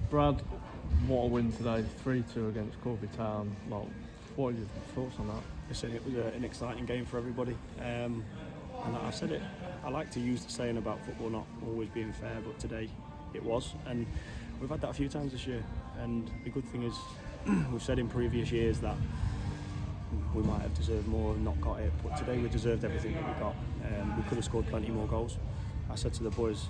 Brad, what a win today, 3-2 against Corby Town. Like, what are your thoughts on that? Listen, it was an exciting game for everybody. And I've said it, I like to use the saying about football not always being fair, but today it was. And we've had that a few times this year. And the good thing is, we've said in previous years that we might have deserved more and not got it, but today we deserved everything that we got. We could have scored plenty more goals. I said to the boys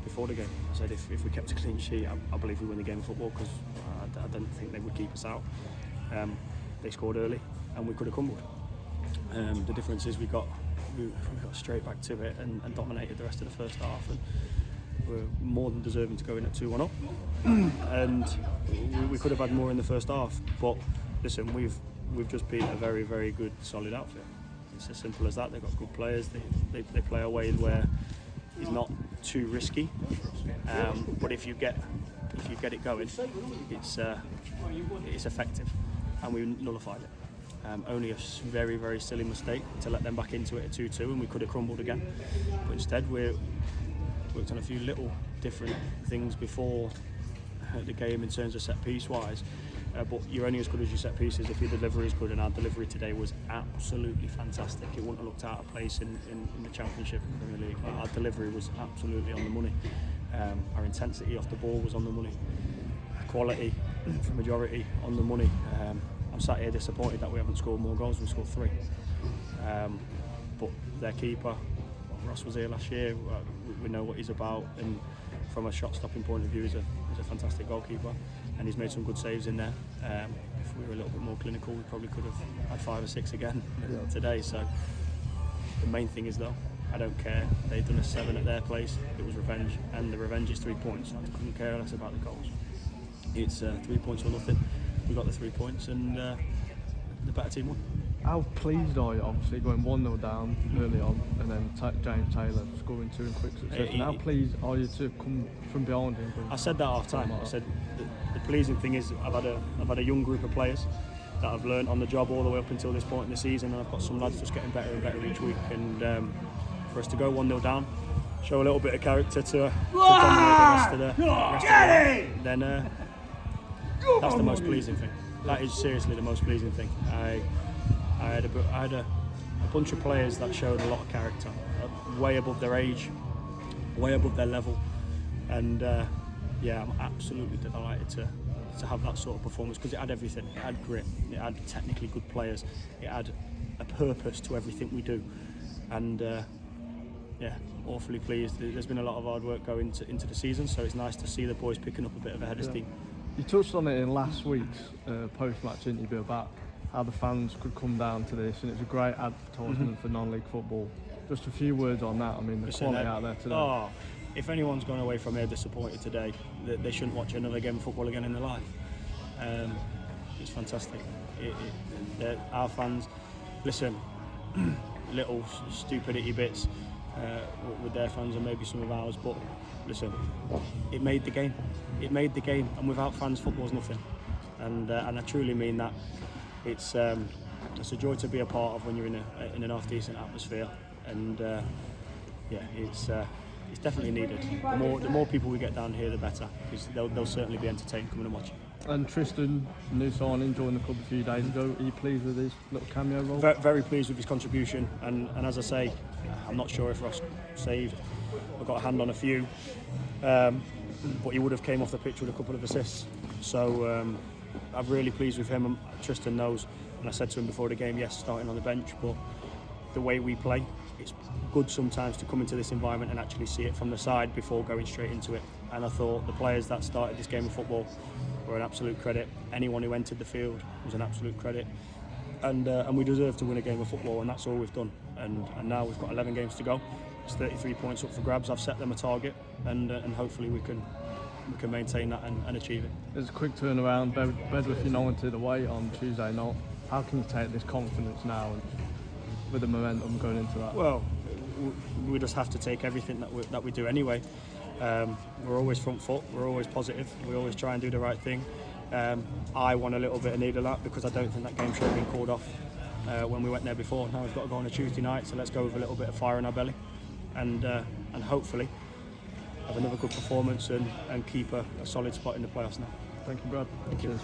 before the game, I said if we kept a clean sheet, I believe we win the game of football, because I didn't think they would keep us out. They scored early and we could have crumbled. The difference is we got straight back to it and dominated the rest of the first half, and we're more than deserving to go in at 2-1 up. And we could have had more in the first half, but listen, we've just beat a very, very good, solid outfit. It's as simple as that. They've got good players. They play a way where it's not too risky, but if you get it going, it's effective, and we nullified it. Only a very, very silly mistake to let them back into it at 2-2, and we could have crumbled again. But instead, we worked on a few little different things before the game in terms of set piece wise. But you're only as good as your set pieces if your delivery is good, and our delivery today was absolutely fantastic. It wouldn't have looked out of place in the Championship and Premier League. Our delivery was absolutely on the money. Our intensity off the ball was on the money. Quality for majority on the money. I'm sat here disappointed that we haven't scored more goals. We scored 3. But their keeper, Ross, was here last year. We know what he's about, and from a shot stopping point of view, he's a fantastic goalkeeper, and he's made some good saves in there. If we were a little bit more clinical, we probably could have had 5 or 6 again today. So the main thing is, though, I don't care. They've done a 7 at their place. It was revenge, and the revenge is 3 points. I couldn't care less about the goals. It's 3 points or nothing. We got the 3 points, and the better team won. How pleased are you, obviously, going 1-0 down early on, and then James Taylor scoring 2 in quick succession? How pleased are you to come from behind him? I said that half time. I said the pleasing thing is I've had a young group of players that have learned on the job all the way up until this point in the season, and I've got some lads just getting better and better each week. And for us to go 1-0 down, show a little bit of character to dominate the rest of the then that's the most pleasing thing. That is seriously the most pleasing thing. I had a bunch of players that showed a lot of character, way above their age, way above their level, and I'm absolutely delighted to have that sort of performance, because it had everything. It had grit, it had technically good players, it had a purpose to everything we do, and awfully pleased. There's been a lot of hard work going into the season, so it's nice to see the boys picking up a bit of a head of steam. You touched on it in last week's post-match interview about how the fans could come down to this, and it's a great advertisement for non-league football. Just a few words on that. I mean, the quality out there today. If anyone's gone away from here disappointed today, they shouldn't watch another game of football again in their life. It's fantastic. Our fans, listen, little stupidity bits with their fans and maybe some of ours, but listen, it made the game. It made the game, and without fans, football's nothing. And I truly mean that. It's a joy to be a part of when you're in an half-decent atmosphere, and it's definitely needed. The more people we get down here, the better, because they'll certainly be entertained coming and watching. And Tristan, new signing, joined the club a few days ago. Are you pleased with his little cameo role? Very pleased with his contribution, and as I say, I'm not sure if Ross saved. I've got a hand on a few, but he would have came off the pitch with a couple of assists. So I'm really pleased with him, and Tristan knows, and I said to him before the game, yes, starting on the bench, but the way we play, it's good sometimes to come into this environment and actually see it from the side before going straight into it. And I thought the players that started this game of football were an absolute credit. Anyone who entered the field was an absolute credit, and we deserve to win a game of football, and that's all we've done. And now we've got 11 games to go. It's 33 points up for grabs. I've set them a target, and hopefully we can maintain that and achieve it. There's a quick turnaround. Bedworth United away on Tuesday night. How can you take this confidence now with the momentum going into that? Well, we just have to take everything that we do anyway. We're always front foot. We're always positive. We always try and do the right thing. I want a little bit of need of that, because I don't think that game should have been called off when we went there before. Now we've got to go on a Tuesday night, so let's go with a little bit of fire in our belly, and hopefully have another good performance and keep a solid spot in the playoffs now. Thank you, Brad. Thank you. Cheers.